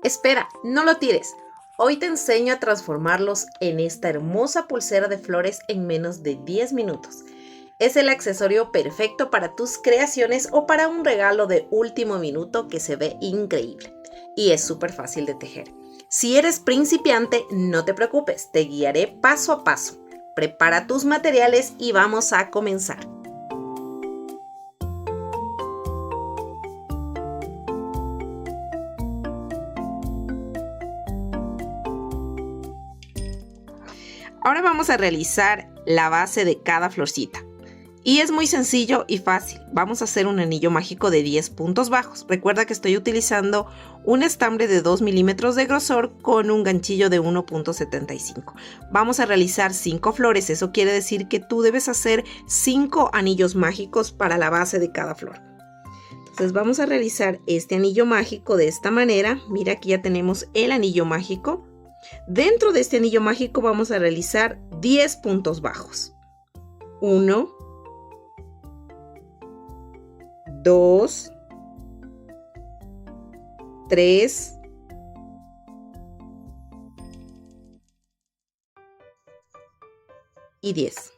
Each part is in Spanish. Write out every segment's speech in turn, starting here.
Espera, no lo tires. Hoy te enseño a transformarlos en esta hermosa pulsera de flores en menos de 10 minutos. Es el accesorio perfecto para tus creaciones o para un regalo de último minuto que se ve increíble. Y es súper fácil de tejer. Si eres principiante, no te preocupes, te guiaré paso a paso. Prepara tus materiales y vamos a comenzar. Ahora vamos a realizar la base de cada florcita. Y es muy sencillo y fácil. Vamos a hacer un anillo mágico de 10 puntos bajos. Recuerda que estoy utilizando un estambre de 2 milímetros de grosor con un ganchillo de 1.75. Vamos a realizar 5 flores. Eso quiere decir que tú debes hacer 5 anillos mágicos para la base de cada flor. Entonces vamos a realizar este anillo mágico de esta manera. Mira, aquí ya tenemos el anillo mágico. Dentro de este anillo mágico vamos a realizar 10 puntos bajos. 1, 2, 3, 10.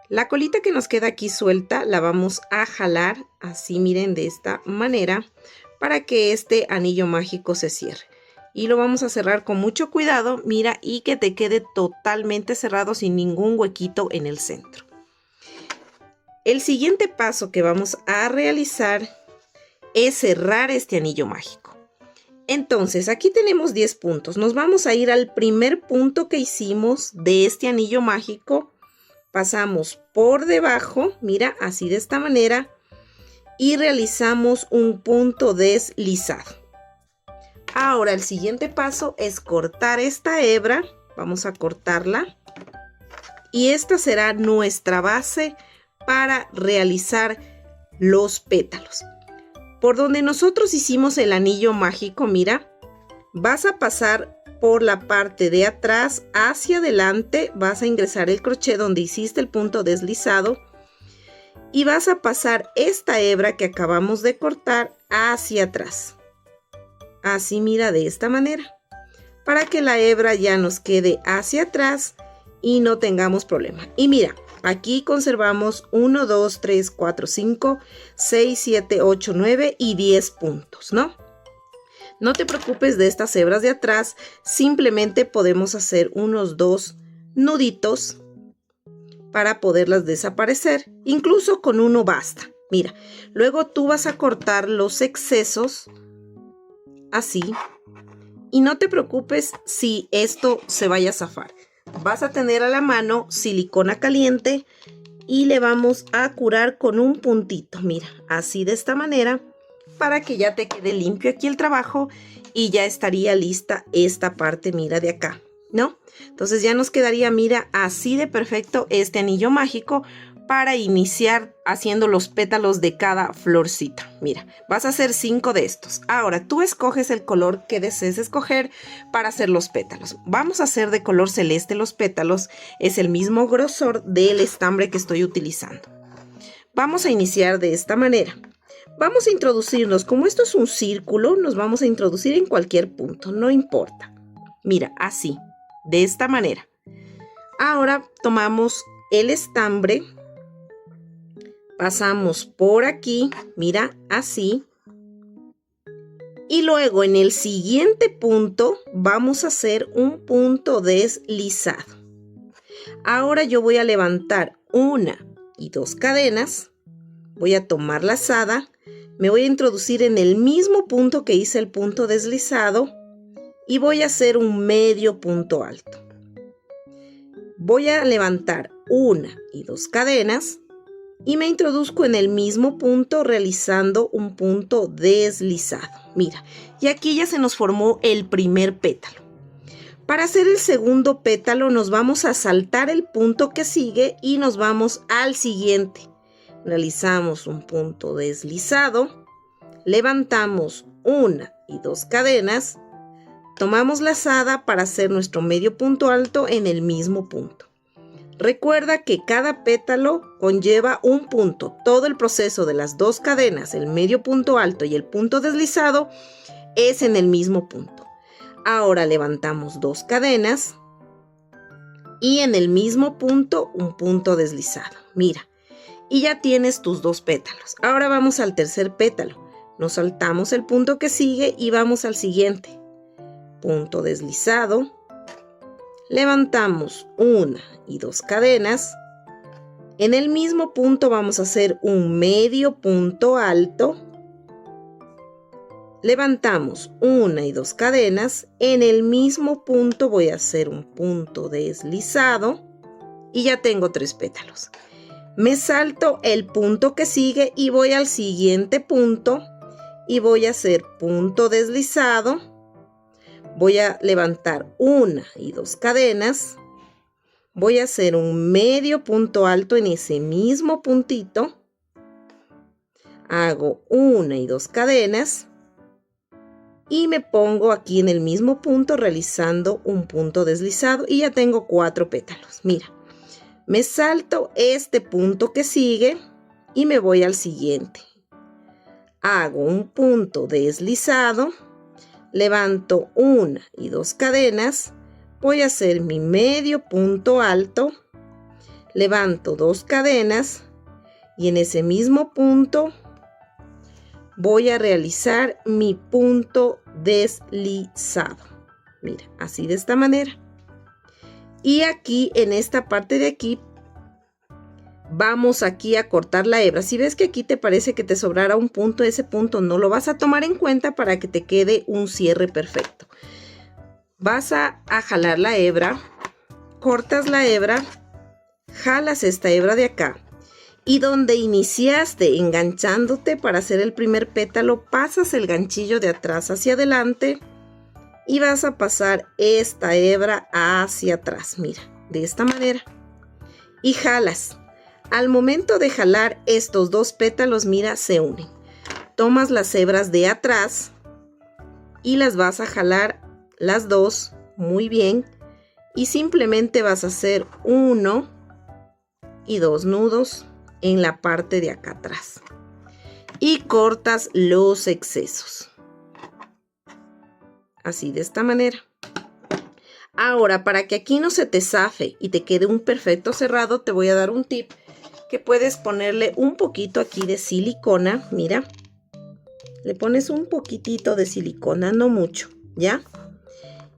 La colita que nos queda aquí suelta la vamos a jalar así, miren, de esta manera para que este anillo mágico se cierre. Y lo vamos a cerrar con mucho cuidado, mira, y que te quede totalmente cerrado sin ningún huequito en el centro. El siguiente paso que vamos a realizar es cerrar este anillo mágico. Entonces, aquí tenemos 10 puntos. Nos vamos a ir al primer punto que hicimos de este anillo mágico. Pasamos por debajo, mira, así de esta manera, y realizamos un punto deslizado. Ahora el siguiente paso es cortar esta hebra. Vamos a cortarla. Y esta será nuestra base para realizar los pétalos. Por donde nosotros hicimos el anillo mágico, mira, vas a pasar por la parte de atrás hacia adelante. Vas a ingresar el crochet donde hiciste el punto deslizado. Y vas a pasar esta hebra que acabamos de cortar hacia atrás. Así, mira, de esta manera, para que la hebra ya nos quede hacia atrás y no tengamos problema. Y mira, aquí conservamos 1, 2, 3, 4, 5, 6, 7, 8, 9 y 10 puntos, ¿no? No te preocupes de estas hebras de atrás, simplemente podemos hacer unos 2 nuditos para poderlas desaparecer. Incluso con uno basta. Mira, luego tú vas a cortar los excesos así, y no te preocupes si esto se vaya a zafar. Vas a tener a la mano silicona caliente y le vamos a curar con un puntito, mira, así de esta manera, para que ya te quede limpio aquí el trabajo y ya estaría lista esta parte, mira, de acá, ¿no? Entonces ya nos quedaría, mira, así de perfecto este anillo mágico para iniciar haciendo los pétalos de cada florcita. Mira, vas a hacer 5 de estos. Ahora tú escoges el color que desees escoger para hacer los pétalos. Vamos a hacer de color celeste los pétalos. Es el mismo grosor del estambre que estoy utilizando. Vamos a iniciar de esta manera. Vamos a introducirnos, como esto es un círculo, nos vamos a introducir en cualquier punto, no importa. Mira, así, de esta manera. Ahora tomamos el estambre. Pasamos por aquí, mira, así. Y luego en el siguiente punto vamos a hacer un punto deslizado. Ahora yo voy a levantar 1 y 2 cadenas. Voy a tomar lazada. Me voy a introducir en el mismo punto que hice el punto deslizado. Y voy a hacer un medio punto alto. Voy a levantar 1 y 2 cadenas. Y me introduzco en el mismo punto realizando un punto deslizado. Mira, y aquí ya se nos formó el primer pétalo. Para hacer el segundo pétalo nos vamos a saltar el punto que sigue y nos vamos al siguiente. Realizamos un punto deslizado, levantamos 1 y 2 cadenas, tomamos lazada para hacer nuestro medio punto alto en el mismo punto. Recuerda que cada pétalo conlleva un punto. Todo el proceso de las 2 cadenas, el medio punto alto y el punto deslizado, es en el mismo punto. Ahora levantamos 2 cadenas y en el mismo punto un punto deslizado. Mira, y ya tienes tus 2 pétalos. Ahora vamos al tercer pétalo. Nos saltamos el punto que sigue y vamos al siguiente. Punto deslizado. Levantamos 1 y 2 cadenas. En el mismo punto vamos a hacer un medio punto alto. Levantamos 1 y 2 cadenas. En el mismo punto voy a hacer un punto deslizado y ya tengo 3 pétalos. Me salto el punto que sigue y voy al siguiente punto y voy a hacer punto deslizado. Voy a levantar 1 y 2 cadenas. Voy a hacer un medio punto alto en ese mismo puntito. Hago 1 y 2 cadenas. Y me pongo aquí en el mismo punto realizando un punto deslizado y ya tengo 4 pétalos. Mira, me salto este punto que sigue y me voy al siguiente. Hago un punto deslizado, levanto 1 y 2 cadenas, voy a hacer mi medio punto alto, levanto 2 cadenas y en ese mismo punto voy a realizar mi punto deslizado. Mira, así de esta manera. Y aquí, en esta parte de aquí, vamos aquí a cortar la hebra. Si ves que aquí te parece que te sobrara un punto, ese punto no lo vas a tomar en cuenta para que te quede un cierre perfecto. Vas a jalar la hebra, cortas la hebra, jalas esta hebra de acá. Y donde iniciaste enganchándote para hacer el primer pétalo, pasas el ganchillo de atrás hacia adelante y vas a pasar esta hebra hacia atrás, mira, de esta manera. Y jalas. Al momento de jalar estos 2 pétalos, mira, se unen. Tomas las hebras de atrás y las vas a jalar las 2 muy bien y simplemente vas a hacer 1 y 2 nudos en la parte de acá atrás y cortas los excesos así de esta manera. Ahora, para que aquí no se te zafe y te quede un perfecto cerrado, te voy a dar un tip que puedes ponerle un poquito aquí de silicona. Mira, le pones un poquitito de silicona, no mucho, ¿ya?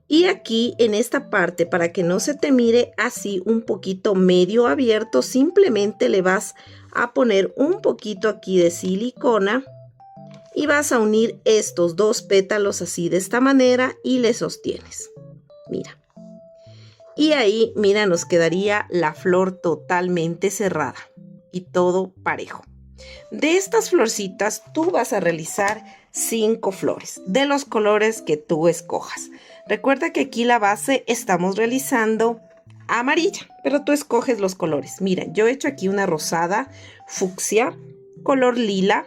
Y aquí en esta parte, para que no se te mire así un poquito medio abierto, simplemente le vas a poner un poquito aquí de silicona y vas a unir estos 2 pétalos así de esta manera y le sostienes. Mira. Y ahí, mira, nos quedaría la flor totalmente cerrada y todo parejo. De estas florcitas tú vas a realizar 5 flores de los colores que tú escojas. Recuerda que aquí la base estamos realizando amarilla, pero tú escoges los colores. Mira, yo he hecho aquí una rosada, fucsia, color lila,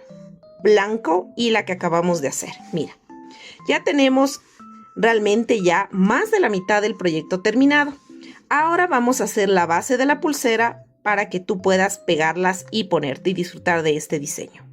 blanco y la que acabamos de hacer. Mira, ya tenemos realmente ya más de la mitad del proyecto terminado. Ahora vamos a hacer la base de la pulsera para que tú puedas pegarlas y ponerte y disfrutar de este diseño.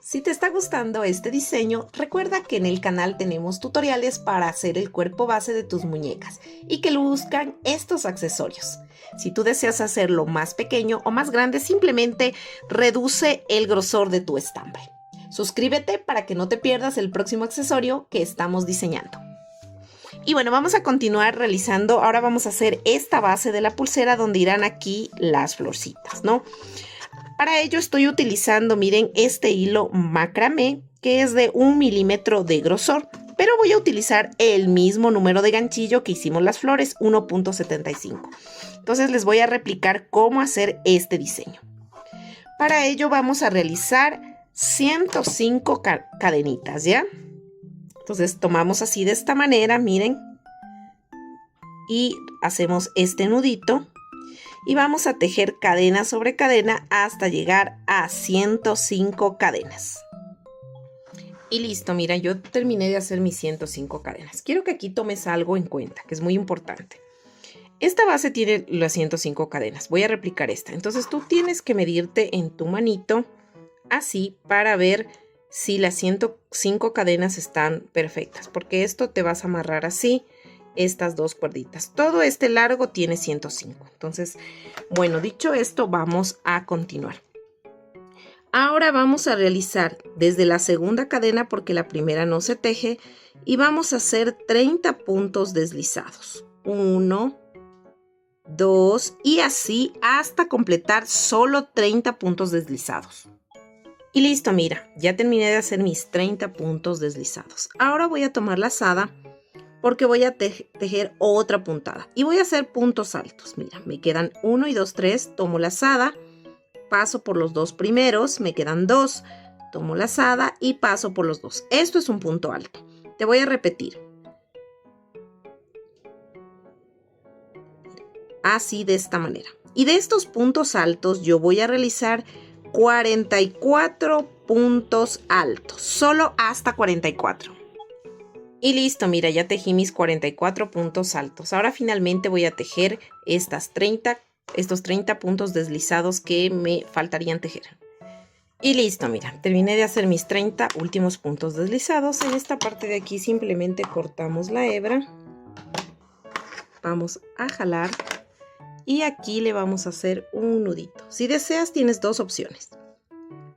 Si te está gustando este diseño, recuerda que en el canal tenemos tutoriales para hacer el cuerpo base de tus muñecas y que luzcan estos accesorios. Si tú deseas hacerlo más pequeño o más grande, simplemente reduce el grosor de tu estambre. Suscríbete para que no te pierdas el próximo accesorio que estamos diseñando. Y bueno, vamos a continuar realizando. Ahora vamos a hacer esta base de la pulsera donde irán aquí las florcitas, ¿no? Para ello estoy utilizando, miren, este hilo macramé que es de 1 milímetro de grosor, pero voy a utilizar el mismo número de ganchillo que hicimos las flores, 1.75. Entonces les voy a replicar cómo hacer este diseño. Para ello vamos a realizar 105 cadenitas, ¿ya? Entonces tomamos así de esta manera, miren, y hacemos este nudito. Y vamos a tejer cadena sobre cadena hasta llegar a 105 cadenas. Y listo, mira, yo terminé de hacer mis 105 cadenas. Quiero que aquí tomes algo en cuenta, que es muy importante. Esta base tiene las 105 cadenas. Voy a replicar esta. Entonces tú tienes que medirte en tu manito, así, para ver si las 105 cadenas están perfectas, porque esto te vas a amarrar así, estas dos cuerditas. Todo este largo tiene 105. Entonces, bueno, dicho esto, vamos a continuar. Ahora vamos a realizar desde la segunda cadena, porque la primera no se teje, y vamos a hacer 30 puntos deslizados. 1, 2 y así hasta completar solo 30 puntos deslizados. Y listo, mira, ya terminé de hacer mis 30 puntos deslizados. Ahora voy a tomar la lazada porque voy a tejer otra puntada y voy a hacer puntos altos. Mira, me quedan 1 y 2, 3, tomo lazada, paso por los dos primeros, me quedan 2, tomo lazada y paso por los dos. Esto es un punto alto. Te voy a repetir. Así, de esta manera. Y de estos puntos altos yo voy a realizar 44 puntos altos, solo hasta 44. Y listo, mira, ya tejí mis 44 puntos altos. Ahora finalmente voy a tejer estos 30 puntos deslizados que me faltarían tejer. Y listo, mira, terminé de hacer mis 30 últimos puntos deslizados. En esta parte de aquí simplemente cortamos la hebra. Vamos a jalar. Y aquí le vamos a hacer un nudito. Si deseas, tienes dos opciones.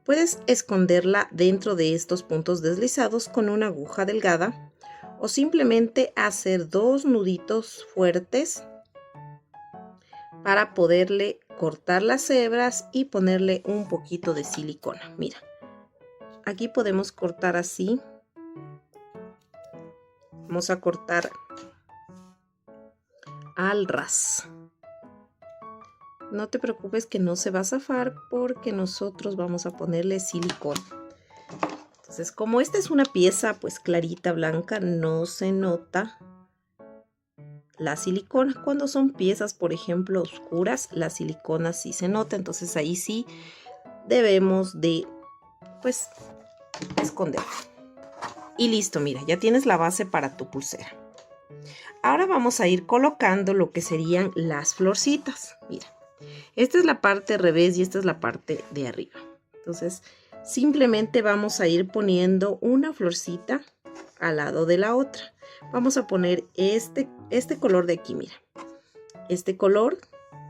Puedes esconderla dentro de estos puntos deslizados con una aguja delgada o simplemente hacer dos nuditos fuertes para poderle cortar las hebras y ponerle un poquito de silicona. Mira, aquí podemos cortar así. Vamos a cortar al ras. No te preocupes que no se va a zafar porque nosotros vamos a ponerle silicona. Entonces, como esta es una pieza pues clarita, blanca, no se nota la silicona. Cuando son piezas, por ejemplo, oscuras, la silicona sí se nota. Entonces ahí sí debemos de pues esconderla. Y listo, mira, ya tienes la base para tu pulsera. Ahora vamos a ir colocando lo que serían las florcitas. Mira. Esta es la parte revés y esta es la parte de arriba. Entonces, simplemente vamos a ir poniendo una florcita al lado de la otra. Vamos a poner este color de aquí, mira. Este color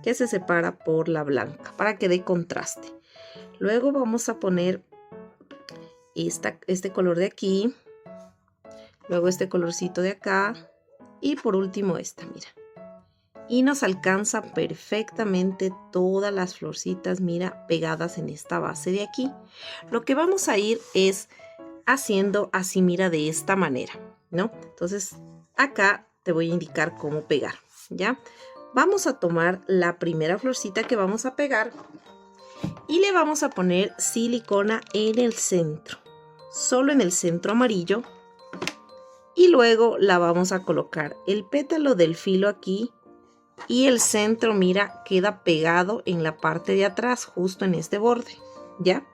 que se separa por la blanca para que dé contraste. Luego vamos a poner este color de aquí. Luego este colorcito de acá. Y por último esta, mira. Y nos alcanza perfectamente todas las florcitas, mira, pegadas en esta base de aquí. Lo que vamos a ir es haciendo así, mira, de esta manera, ¿no? Entonces, acá te voy a indicar cómo pegar, ¿ya? Vamos a tomar la primera florcita que vamos a pegar y le vamos a poner silicona en el centro, solo en el centro amarillo. Y luego la vamos a colocar el pétalo del filo aquí. Y el centro, mira, queda pegado en la parte de atrás, justo en este borde, ¿ya?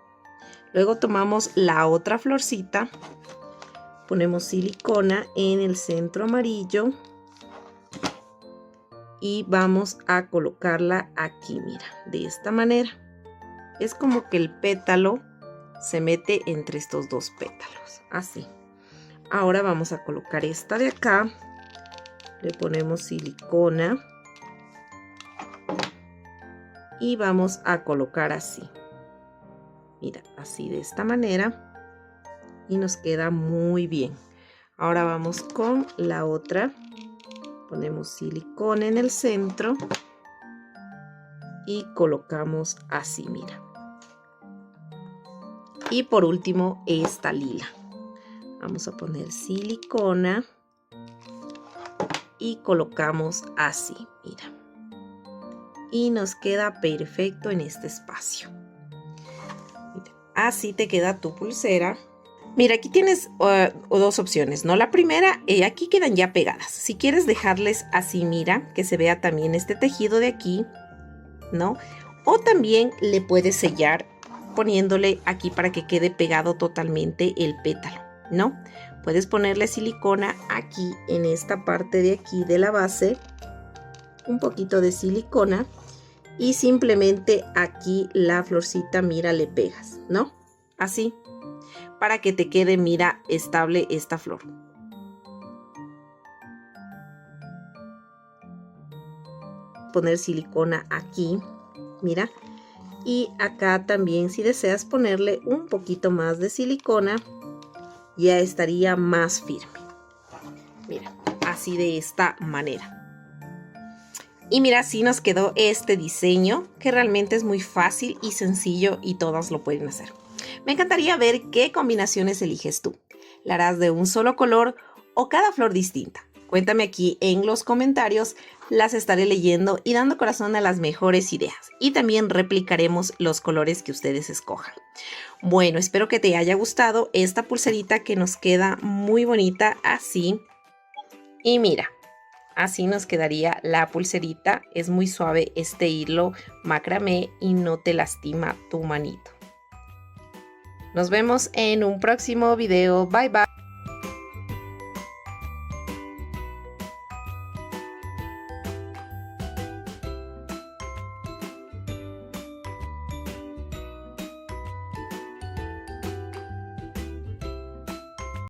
Luego tomamos la otra florcita, ponemos silicona en el centro amarillo y vamos a colocarla aquí, mira, de esta manera. Es como que el pétalo se mete entre estos dos pétalos, así. Ahora vamos a colocar esta de acá, le ponemos silicona. Y vamos a colocar así. Mira, así de esta manera. Y nos queda muy bien. Ahora vamos con la otra. Ponemos silicona en el centro. Y colocamos así, mira. Y por último, esta lila. Vamos a poner silicona. Y colocamos así, mira. Y nos queda perfecto en este espacio. Mira, así te queda tu pulsera. Mira, aquí tienes dos opciones, ¿no? La primera, aquí quedan ya pegadas. Si quieres dejarles así, mira, que se vea también este tejido de aquí, ¿no? O también le puedes sellar poniéndole aquí para que quede pegado totalmente el pétalo, ¿no? Puedes ponerle silicona aquí en esta parte de aquí de la base. Un poquito de silicona y simplemente aquí la florcita, mira, le pegas, ¿no? Así. para que te quede, mira, estable esta flor. Poner silicona aquí, mira, y acá también si deseas ponerle un poquito más de silicona, ya estaría más firme. Mira, así de esta manera. Y mira, así nos quedó este diseño, que realmente es muy fácil y sencillo y todas lo pueden hacer. Me encantaría ver qué combinaciones eliges tú. ¿La harás de un solo color o cada flor distinta? Cuéntame aquí en los comentarios, las estaré leyendo y dando corazón a las mejores ideas. Y también replicaremos los colores que ustedes escojan. Bueno, espero que te haya gustado esta pulserita que nos queda muy bonita así. Y mira, así nos quedaría la pulserita. Es muy suave este hilo macramé y no te lastima tu manito. Nos vemos en un próximo video. Bye bye.